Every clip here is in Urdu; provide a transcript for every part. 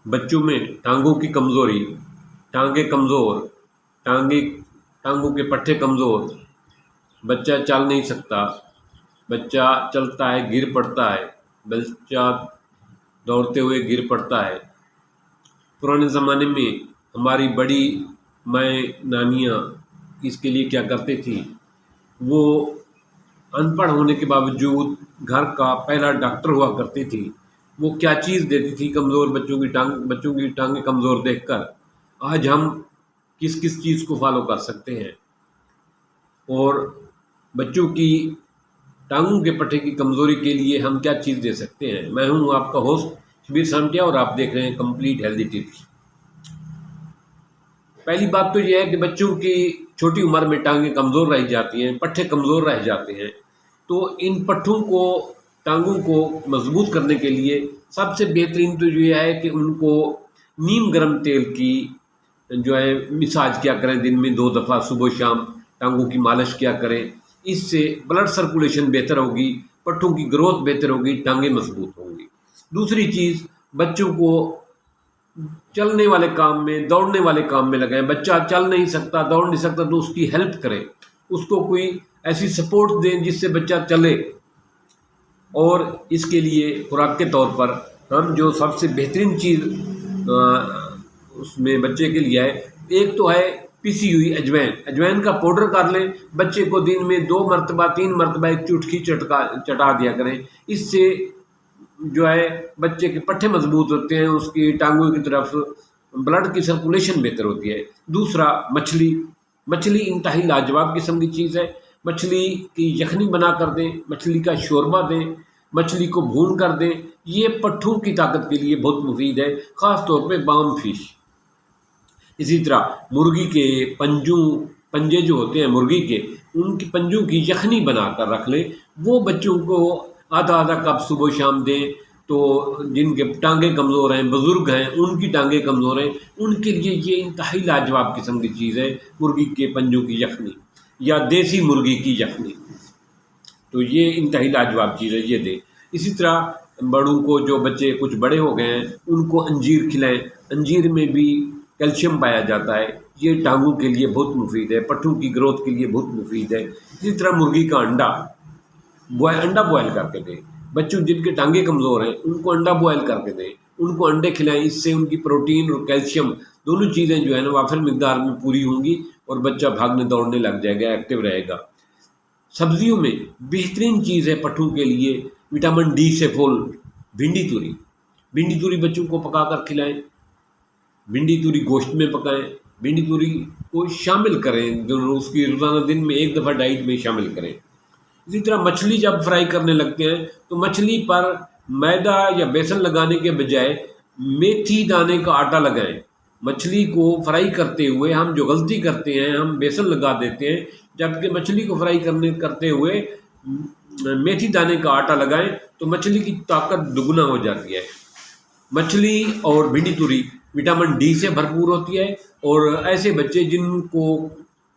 بچوں میں ٹانگوں کی کمزوری، ٹانگیں کمزور، ٹانگوں کے پٹھے کمزور، بچہ چل نہیں سکتا، بچہ چلتا ہے گر پڑتا ہے، بچہ دوڑتے ہوئے گر پڑتا ہے۔ پرانے زمانے میں ہماری بڑی مائیں نانیاں اس کے لیے کیا کرتے تھیں، وہ ان پڑھ ہونے کے باوجود گھر کا پہلا ڈاکٹر ہوا کرتی تھی۔ وہ کیا چیز دیتی تھی کمزور بچوں کی ٹانگیں کمزور دیکھ کر؟ آج ہم کس کس چیز کو فالو کر سکتے ہیں اور بچوں کی ٹانگوں کے پٹھے کی کمزوری کے لیے ہم کیا چیز دے سکتے ہیں؟ میں ہوں آپ کا ہوسٹ شبیر سانٹیا اور آپ دیکھ رہے ہیں کمپلیٹ ہیلدی ٹپس۔ پہلی بات تو یہ ہے کہ بچوں کی چھوٹی عمر میں ٹانگیں کمزور رہ جاتی ہیں، پٹھے کمزور رہ جاتے ہیں، تو ان پٹھوں کو ٹانگوں کو مضبوط کرنے کے لیے سب سے بہترین تو یہ ہے کہ ان کو نیم گرم تیل کی مساج کیا کریں، دن میں 2 دفعہ صبح و شام ٹانگوں کی مالش کیا کریں۔ اس سے بلڈ سرکولیشن بہتر ہوگی، پٹھوں کی گروتھ بہتر ہوگی، ٹانگیں مضبوط ہوں گی۔ دوسری چیز، بچوں کو چلنے والے کام میں، دوڑنے والے کام میں لگائیں۔ بچہ چل نہیں سکتا، دوڑ نہیں سکتا تو اس کی ہیلپ کریں، اس کو کوئی ایسی سپورٹ دیں جس سے بچہ چلے۔ اور اس کے لیے خوراک کے طور پر ہم جو سب سے بہترین چیز اس میں بچے کے لیے ہے، ایک تو ہے پیسی ہوئی اجوائن کا پاؤڈر کر لیں، بچے کو دن میں 2 مرتبہ 3 مرتبہ ایک چٹکی چٹا دیا کریں۔ اس سے بچے کے پٹھے مضبوط ہوتے ہیں، اس کی ٹانگوں کی طرف بلڈ کی سرکولیشن بہتر ہوتی ہے۔ دوسرا، مچھلی انتہائی لاجواب قسم کی چیز ہے۔ مچھلی کی یخنی بنا کر دیں، مچھلی کا شوربہ دیں، مچھلی کو بھون کر دیں، یہ پٹھوں کی طاقت کے لیے بہت مفید ہے، خاص طور پہ بام فش۔ اسی طرح مرغی کے پنجے جو ہوتے ہیں مرغی کے، ان کی پنجوں کی یخنی بنا کر رکھ لیں، وہ بچوں کو آدھا کپ صبح و شام دیں، تو جن کے ٹانگیں کمزور ہیں، بزرگ ہیں، ان کی ٹانگیں کمزور ہیں، ان کے لیے یہ انتہائی لاجواب قسم کی چیز ہے، مرغی کے پنجوں کی یخنی یا دیسی مرغی کی یخنی، تو یہ انتہائی لاجواب چیز ہے، یہ دیں۔ اسی طرح بڑوں کو، جو بچے کچھ بڑے ہو گئے ہیں، ان کو انجیر کھلائیں، انجیر میں بھی کیلشیم پایا جاتا ہے، یہ ٹانگوں کے لیے بہت مفید ہے، پٹھوں کی گروتھ کے لیے بہت مفید ہے۔ اسی طرح مرغی کا انڈا بوائل کر کے دیں، بچوں جن کے ٹانگیں کمزور ہیں ان کو انڈا بوائل کر کے دیں، ان کو انڈے کھلائیں، اس سے ان کی پروٹین اور کیلشیم دونوں چیزیں جو ہے نا وافر مقدار میں پوری ہوں گی، اور بچہ بھاگنے دوڑنے لگ جائے گا، ایکٹیو رہے گا۔ سبزیوں میں بہترین چیز ہے پٹھوں کے لیے وٹامن ڈی سے فل بھنڈی توری بچوں کو پکا کر کھلائیں، بھنڈی توری گوشت میں پکائیں، بھنڈی توری کو شامل کریں، اس کی روزانہ دن میں 1 دفعہ ڈائٹ میں شامل کریں۔ اسی طرح مچھلی جب فرائی کرنے لگتے ہیں تو مچھلی پر میدا یا بیسن لگانے کے بجائے میتھی دانے کا آٹا لگائیں۔ مچھلی کو فرائی کرتے ہوئے ہم جو غلطی کرتے ہیں، ہم بیسن لگا دیتے ہیں، جبکہ مچھلی کو فرائی کرتے ہوئے میتھی دانے کا آٹا لگائیں تو مچھلی کی طاقت دگنا ہو جاتی ہے۔ مچھلی اور بھنڈی توری وٹامن ڈی سے بھرپور ہوتی ہے، اور ایسے بچے جن کو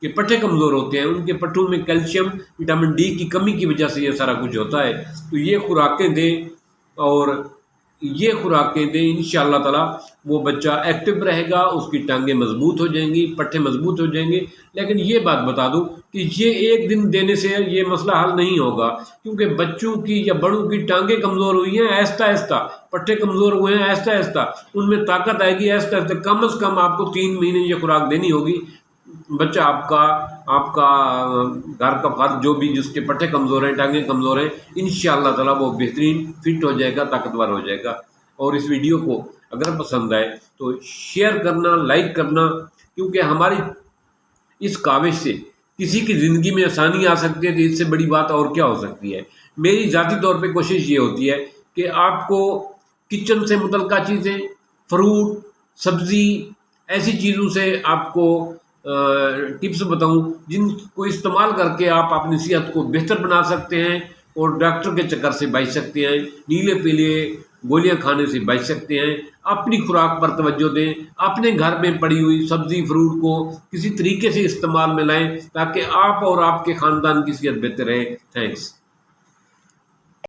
کے پٹھے کمزور ہوتے ہیں، ان کے پٹھوں میں کیلشیم وٹامن ڈی کی کمی کی وجہ سے یہ سارا کچھ ہوتا ہے، تو یہ خوراکیں دیں، اور یہ خوراکیں دیں، انشاءاللہ تعالی وہ بچہ ایکٹیو رہے گا، اس کی ٹانگیں مضبوط ہو جائیں گی، پٹھے مضبوط ہو جائیں گے۔ لیکن یہ بات بتا دوں کہ یہ ایک دن دینے سے یہ مسئلہ حل نہیں ہوگا، کیونکہ بچوں کی یا بڑوں کی ٹانگیں کمزور ہوئی ہیں، آہستہ آہستہ پٹھے کمزور ہوئے ہیں، آہستہ آہستہ ان میں طاقت آئے گی، آہستہ آہستہ کم از کم آپ کو 3 مہینے یہ خوراک دینی ہوگی۔ بچہ آپ کا گھر کا فرد جو بھی جس کے پٹھے کمزور ہیں، ٹانگیں کمزور ہیں، انشاءاللہ تعالی وہ بہترین فٹ ہو جائے گا، طاقتور ہو جائے گا۔ اور اس ویڈیو کو اگر پسند آئے تو شیئر کرنا، لائک کرنا، کیونکہ ہماری اس کاوش سے کسی کی زندگی میں آسانی آ سکتی ہے، تو اس سے بڑی بات اور کیا ہو سکتی ہے۔ میری ذاتی طور پہ کوشش یہ ہوتی ہے کہ آپ کو کچن سے متعلقہ چیزیں، فروٹ، سبزی، ایسی چیزوں سے آپ کو ٹپس بتاؤں جن کو استعمال کر کے آپ اپنی صحت کو بہتر بنا سکتے ہیں، اور ڈاکٹر کے چکر سے بچ سکتے ہیں، نیلے پیلے گولیاں کھانے سے بچ سکتے ہیں۔ اپنی خوراک پر توجہ دیں، اپنے گھر میں پڑی ہوئی سبزی فروٹ کو کسی طریقے سے استعمال میں لائیں، تاکہ آپ اور آپ کے خاندان کی صحت بہتر رہے۔ تھینکس۔